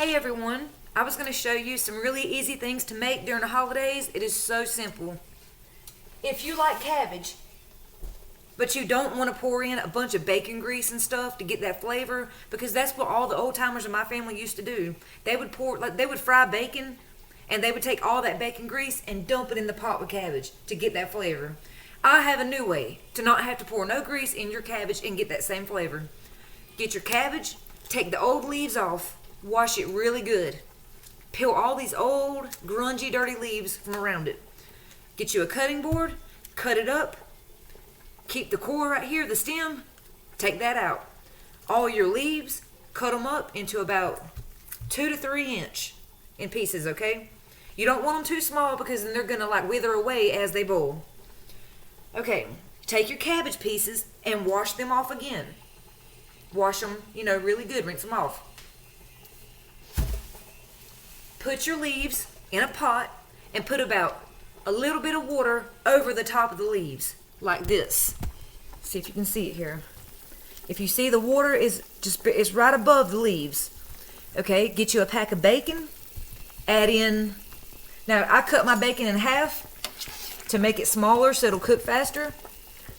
Hey everyone, I was going to show you some really easy things to make during the holidays. It is so simple. If you like cabbage, but you don't want to pour in a bunch of bacon grease and stuff to get that flavor, because that's what all the old timers in my family used to do. They would they would fry bacon and they would take all that bacon grease and dump it in the pot with cabbage to get that flavor. I have a new way to not have to pour no grease in your cabbage and get that same flavor. Get your cabbage, take the old leaves off, wash it really good. Peel all these old, grungy, dirty leaves from around it. Get you a cutting board, cut it up. Keep the core right here, the stem, take that out. All your leaves, cut them up into about 2 to 3 inch in pieces, okay? You don't want them too small because then they're gonna like wither away as they boil. Okay, take your cabbage pieces and wash them off again. Wash them, really good, rinse them off. Put your leaves in a pot and put about a little bit of water over the top of the leaves, like this. See if you can see it here. If you see, the water is right above the leaves. Okay, get you a pack of bacon, add in, now I cut my bacon in half to make it smaller so it'll cook faster.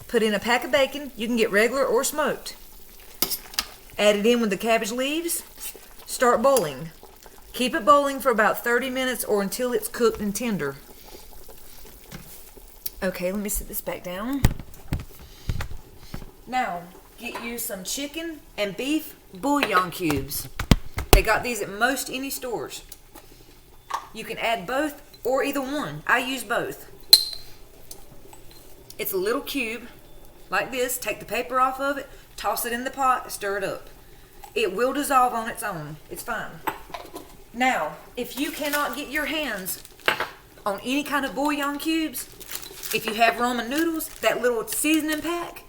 Put in a pack of bacon, you can get regular or smoked. Add it in with the cabbage leaves, start boiling. Keep it boiling for about 30 minutes or until it's cooked and tender. Okay, let me set this back down. Now, get you some chicken and beef bouillon cubes. They got these at most any stores. You can add both or either one. I use both. It's a little cube like this. Take the paper off of it, toss it in the pot, stir it up. It will dissolve on its own. It's fine. Now, if you cannot get your hands on any kind of bouillon cubes, if you have ramen noodles, that little seasoning pack,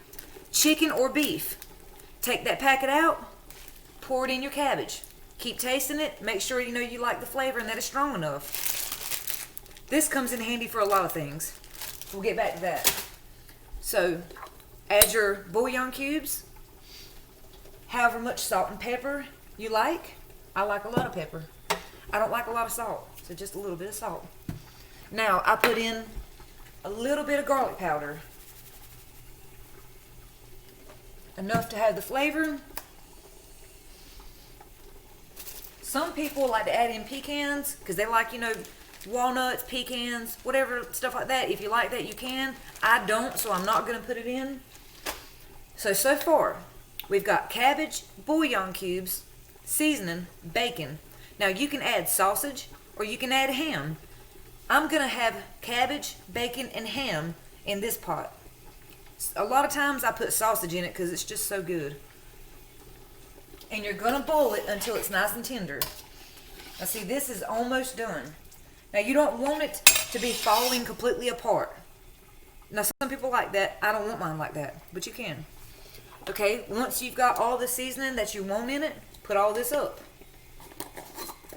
chicken or beef, take that packet out, pour it in your cabbage. Keep tasting it. Make sure you like the flavor and that it's strong enough. This comes in handy for a lot of things. We'll get back to that. So, add your bouillon cubes, however much salt and pepper you like. I like a lot of pepper. I don't like a lot of salt, so just a little bit of salt. Now, I put in a little bit of garlic powder. Enough to have the flavor. Some people like to add in pecans because they like, walnuts, pecans, whatever, stuff like that. If you like that, you can. I don't, so I'm not going to put it in. So far, we've got cabbage, bouillon cubes, seasoning, bacon. Now, you can add sausage or you can add ham. I'm going to have cabbage, bacon, and ham in this pot. A lot of times I put sausage in it because it's just so good. And you're going to boil it until it's nice and tender. Now see, this is almost done. Now you don't want it to be falling completely apart. Now some people like that. I don't want mine like that, but you can. Okay, once you've got all the seasoning that you want in it, put all this up.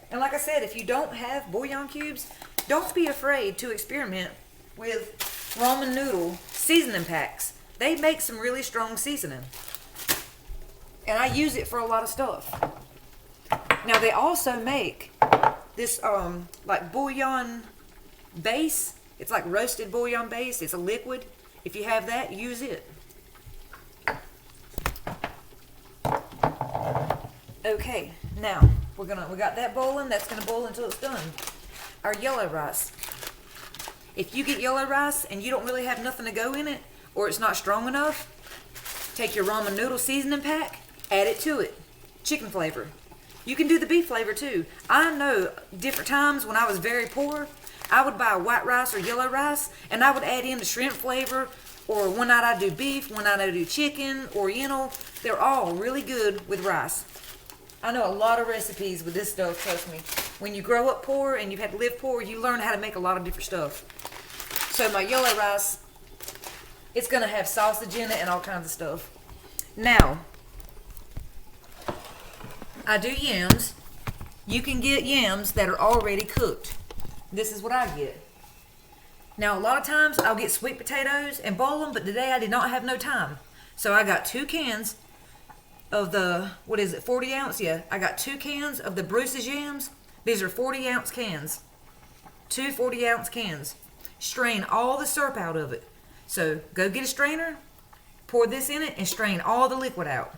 And like I said, if you don't have bouillon cubes, don't be afraid to experiment with ramen noodle seasoning packs. They make some really strong seasoning. And I use it for a lot of stuff. Now they also make this like bouillon base. It's like roasted bouillon base. It's a liquid. If you have that, use it. Okay, now we got that boiling. That's gonna boil until it's done. Our yellow rice. If you get yellow rice and you don't really have nothing to go in it, or it's not strong enough, take your ramen noodle seasoning pack, add it to it. Chicken flavor. You can do the beef flavor too. I know different times when I was very poor, I would buy white rice or yellow rice, and I would add in the shrimp flavor, or one night I do beef, one night I do chicken, oriental. They're all really good with rice. I know a lot of recipes with this stuff, trust me. When you grow up poor and you've had to live poor, you learn how to make a lot of different stuff. So my yellow rice, it's going to have sausage in it and all kinds of stuff. Now, I do yams. You can get yams that are already cooked. This is what I get. Now, a lot of times I'll get sweet potatoes and boil them, but today I did not have no time. So I got 2 cans of the, what is it, 40 ounce? Yeah, I got 2 cans of the Bruce's yams. These are 40 ounce cans. 2 40 ounce cans. Strain all the syrup out of it. So go get a strainer, pour this in it, and strain all the liquid out.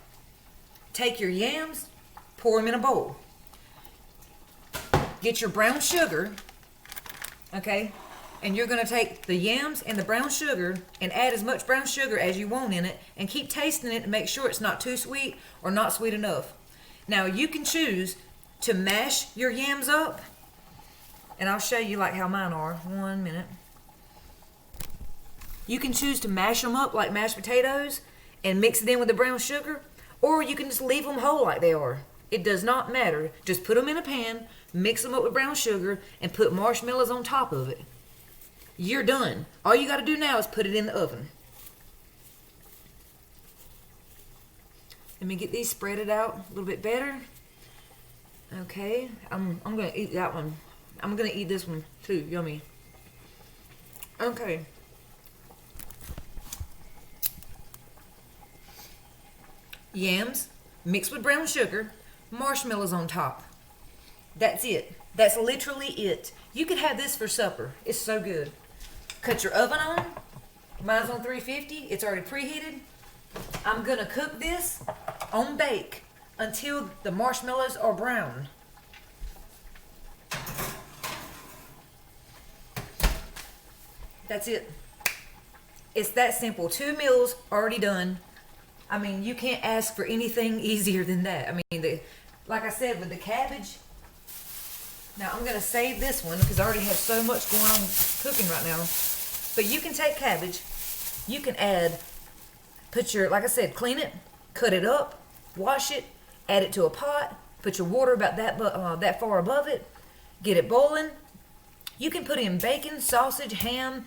Take your yams, pour them in a bowl. Get your brown sugar, okay? And you're going to take the yams and the brown sugar and add as much brown sugar as you want in it and keep tasting it to make sure it's not too sweet or not sweet enough. Now you can choose to mash your yams up, and I'll show you like how mine are. 1 minute. You can choose to mash them up like mashed potatoes and mix it in with the brown sugar, or you can just leave them whole like they are. It does not matter. Just put them in a pan, mix them up with brown sugar, and put marshmallows on top of it. You're done. All you got to do now is put it in the oven. Let me get these spread out a little bit better. Okay, I'm going to eat that one. I'm going to eat this one too. Yummy. Okay. Yams mixed with brown sugar, marshmallows on top. That's it. That's literally it. You could have this for supper. It's so good. Cut your oven on. Mine's on 350. It's already preheated. I'm going to cook this on bake until the marshmallows are brown. That's it. It's that simple. 2 meals already done. I mean, you can't ask for anything easier than that. I mean, like I said, with the cabbage. Now, I'm going to save this one because I already have so much going on cooking right now. But you can take cabbage. You can add, like I said, clean it, cut it up, wash it, add it to a pot, put your water about that far above it, get it boiling. You can put in bacon, sausage, ham,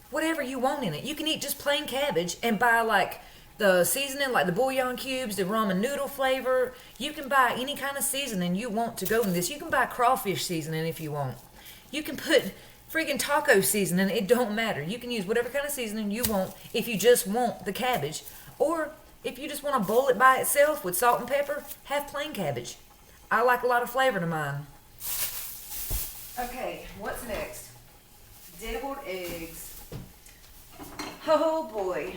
whatever you want in it. You can eat just plain cabbage and buy like the seasoning, like the bouillon cubes, the ramen noodle flavor. You can buy any kind of seasoning you want to go in this. You can buy crawfish seasoning if you want. You can put freaking taco seasoning. It don't matter. You can use whatever kind of seasoning you want if you just want the cabbage. Or if you just want to boil it by itself with salt and pepper, have plain cabbage. I like a lot of flavor to mine. Okay, what's next? Deviled eggs. Oh boy.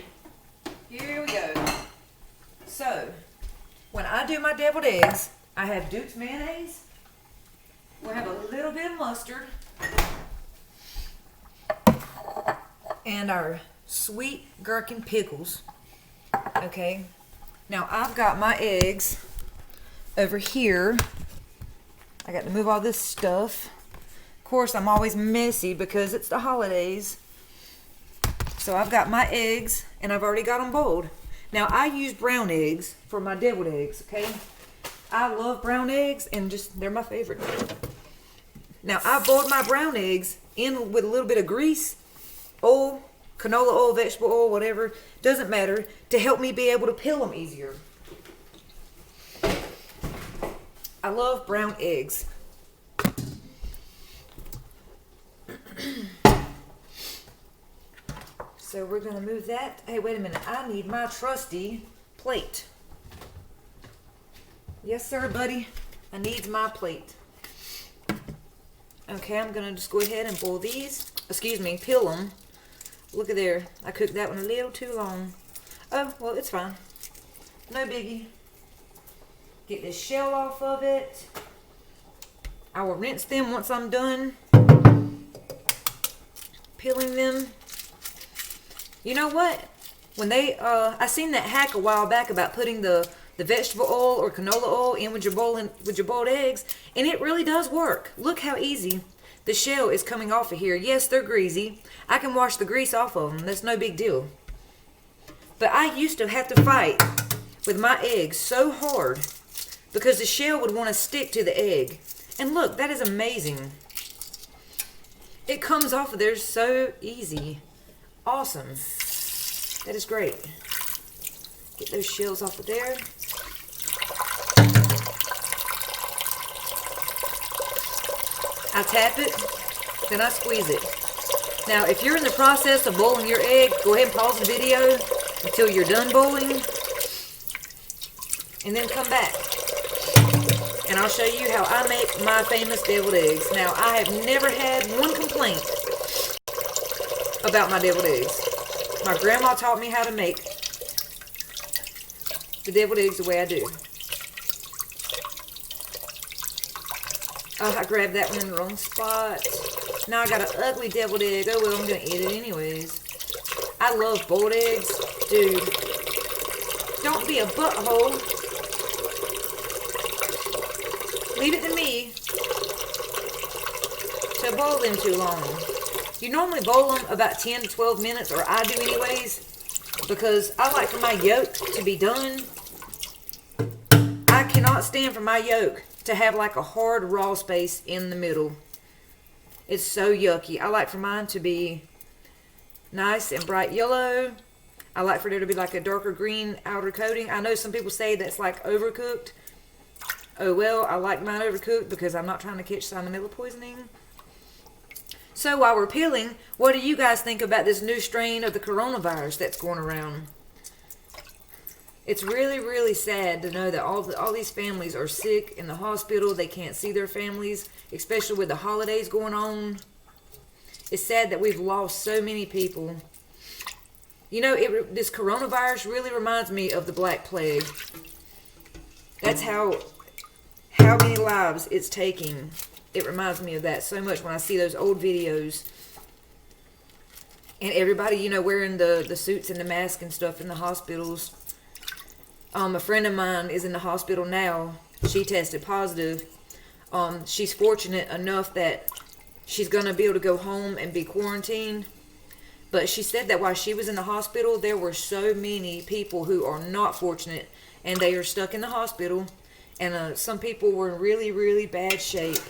Here we go. So, when I do my deviled eggs, I have Duke's mayonnaise. We'll have a little bit of mustard. And our sweet gherkin pickles. Okay. Now, I've got my eggs over here. I got to move all this stuff. Of course, I'm always messy because it's the holidays. So I've got my eggs, and I've already got them boiled. Now, I use brown eggs for my deviled eggs, okay? I love brown eggs, and they're my favorite. Now, I boiled my brown eggs in with a little bit of grease, oil, canola oil, vegetable oil, whatever. Doesn't matter, to help me be able to peel them easier. I love brown eggs. So we're going to move that. Hey, wait a minute. I need my trusty plate. Yes, sir, buddy. I need my plate. Okay, I'm going to just go ahead and boil these. Peel them. Look at there. I cooked that one a little too long. Oh, well, it's fine. No biggie. Get this shell off of it. I will rinse them once I'm done peeling them. You know what? When I seen that hack a while back about putting the vegetable oil or canola oil in with your boiled eggs, and it really does work. Look how easy the shell is coming off of here. Yes, they're greasy. I can wash the grease off of them. That's no big deal. But I used to have to fight with my eggs so hard because the shell would want to stick to the egg. And look, that is amazing. It comes off of there so easy. Awesome. That is great. Get those shells off of there. I tap it, then I squeeze it. Now, if you're in the process of boiling your egg, go ahead and pause the video until you're done boiling. and then come back. And I'll show you how I make my famous deviled eggs. Now, I have never had one complaint about my deviled eggs. My grandma taught me how to make the deviled eggs the way I do. Oh, I grabbed that one in the wrong spot. Now I got an ugly deviled egg. Oh, well, I'm going to eat it anyways. I love boiled eggs. Dude, don't be a butthole. Leave it to me to boil them too long. You normally boil them about 10 to 12 minutes, or I do anyways, because I like for my yolk to be done. I cannot stand for my yolk to have like a hard raw space in the middle. It's so yucky. I like for mine to be nice and bright yellow. I like for there to be like a darker green outer coating. I know some people say that's like overcooked. Oh well, I like mine overcooked because I'm not trying to catch salmonella poisoning. So while we're peeling, what do you guys think about this new strain of the coronavirus that's going around? It's really, really sad to know that all these families are sick in the hospital. They can't see their families, especially with the holidays going on. It's sad that we've lost so many people. You know, this coronavirus really reminds me of the Black Plague. That's how many lives it's taking. It reminds me of that so much when I see those old videos. And everybody, you know, wearing the suits and the mask and stuff in the hospitals. A friend of mine is in the hospital now. She tested positive. She's fortunate enough that she's going to be able to go home and be quarantined. But she said that while she was in the hospital, there were so many people who are not fortunate, and they are stuck in the hospital. And some people were in really, really bad shape.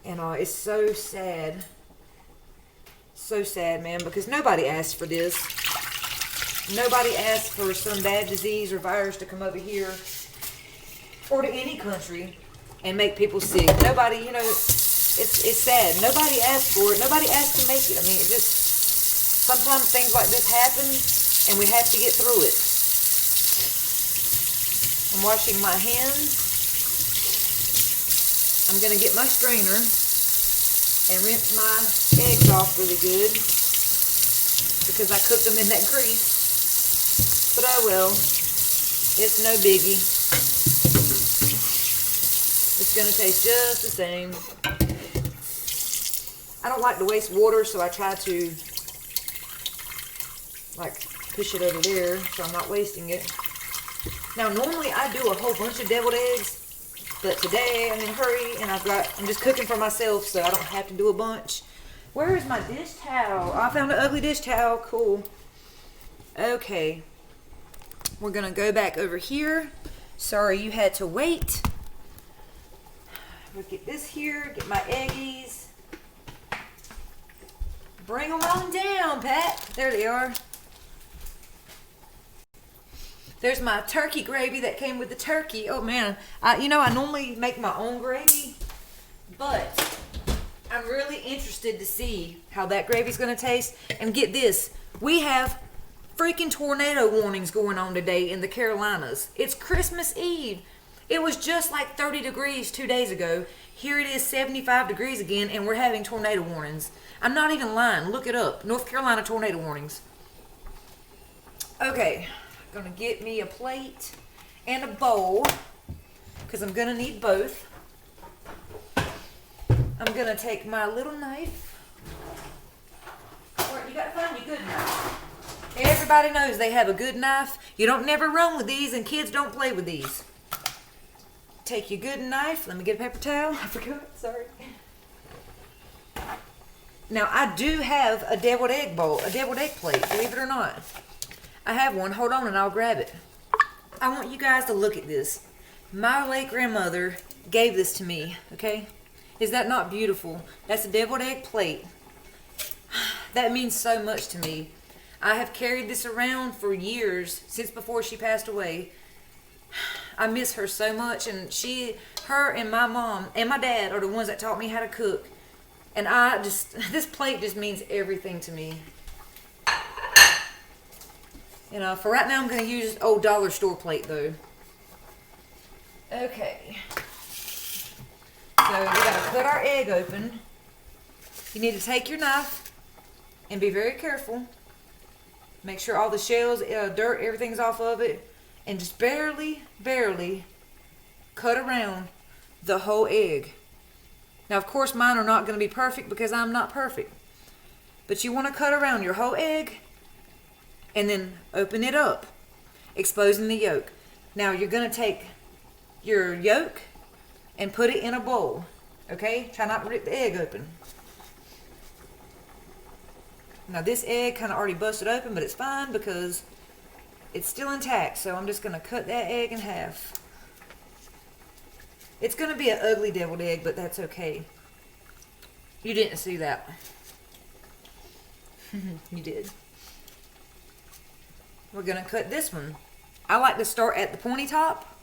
And it's so sad. So sad, man, because nobody asked for this. Nobody asked for some bad disease or virus to come over here or to any country and make people sick. Nobody, you know, it's sad. Nobody asked for it. Nobody asked to make it. I mean, it just, sometimes things like this happen and we have to get through it. I'm washing my hands. I'm going to get my strainer and rinse my eggs off really good because I cooked them in that grease. But oh well, it's no biggie. It's going to taste just the same. I don't like to waste water, so I try to like push it over there so I'm not wasting it. Now normally I do a whole bunch of deviled eggs, but today I'm in a hurry and I'm just cooking for myself, so I don't have to do a bunch. Where is my dish towel? Oh, I found an ugly dish towel. Cool. Okay. We're going to go back over here. Sorry you had to wait. We'll get this here. Get my eggies. Bring them on down, Pat. There they are. There's my turkey gravy that came with the turkey. Oh, man. You know, I normally make my own gravy, but I'm really interested to see how that gravy's going to taste. And get this. We have freaking tornado warnings going on today in the Carolinas. It's Christmas Eve. It was just like 30 degrees 2 days ago. Here it is 75 degrees again, and we're having tornado warnings. I'm not even lying. Look it up. North Carolina tornado warnings. Okay. I'm going to get me a plate and a bowl because I'm going to need both. I'm going to take my little knife. You got to find your good knife. Everybody knows they have a good knife. You don't never run with these, and kids don't play with these. Take your good knife. Let me get a paper towel. I forgot. Sorry. Now, I do have a deviled egg bowl, a deviled egg plate, believe it or not. I have one. Hold on, and I'll grab it. I want you guys to look at this. My late grandmother gave this to me, okay? Is that not beautiful? That's a deviled egg plate. That means so much to me. I have carried this around for years, since before she passed away. I miss her so much, and her and my mom and my dad are the ones that taught me how to cook. And this plate just means everything to me. And for right now, I'm going to use old dollar store plate though. Okay. So we got to cut our egg open. You need to take your knife and be very careful. Make sure all the shells, dirt, everything's off of it. And just barely cut around the whole egg. Now, of course, mine are not going to be perfect because I'm not perfect. But you want to cut around your whole egg and then open it up, exposing the yolk. Now, you're going to take your yolk and put it in a bowl. Okay? Try not to rip the egg open. Now, this egg kind of already busted open, but it's fine because it's still intact. So I'm just going to cut that egg in half. It's going to be an ugly deviled egg, but that's okay. You didn't see that. You did. We're going to cut this one. I like to start at the pointy top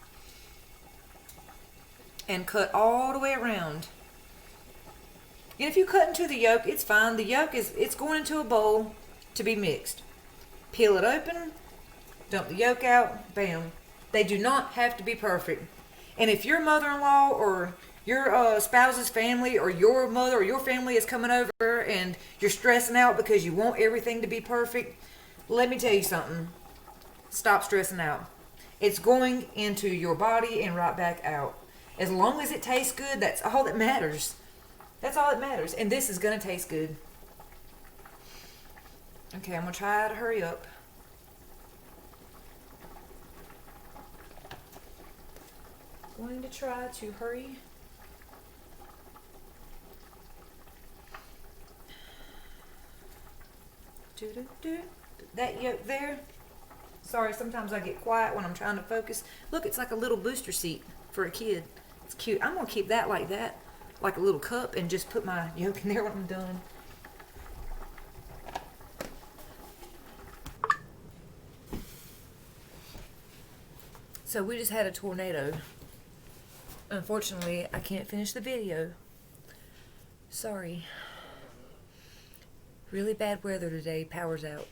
and cut all the way around. And if you cut into the yolk, it's fine. The yolk it's going into a bowl to be mixed. Peel it open, dump the yolk out, bam. They do not have to be perfect. And if your mother-in-law or your spouse's family or your mother or your family is coming over and you're stressing out because you want everything to be perfect, let me tell you something. Stop stressing out. It's going into your body and right back out. As long as it tastes good, that's all that matters. That's all that matters. And this is going to taste good. Okay, I'm going to try to hurry up. Going to try to hurry. That yolk there. Sorry, sometimes I get quiet when I'm trying to focus. Look, it's like a little booster seat for a kid. It's cute. I'm going to keep that like that. Like a little cup, and just put my yolk in there when I'm done. So we just had a tornado. Unfortunately, I can't finish the video. Sorry. Really bad weather today. Power's out.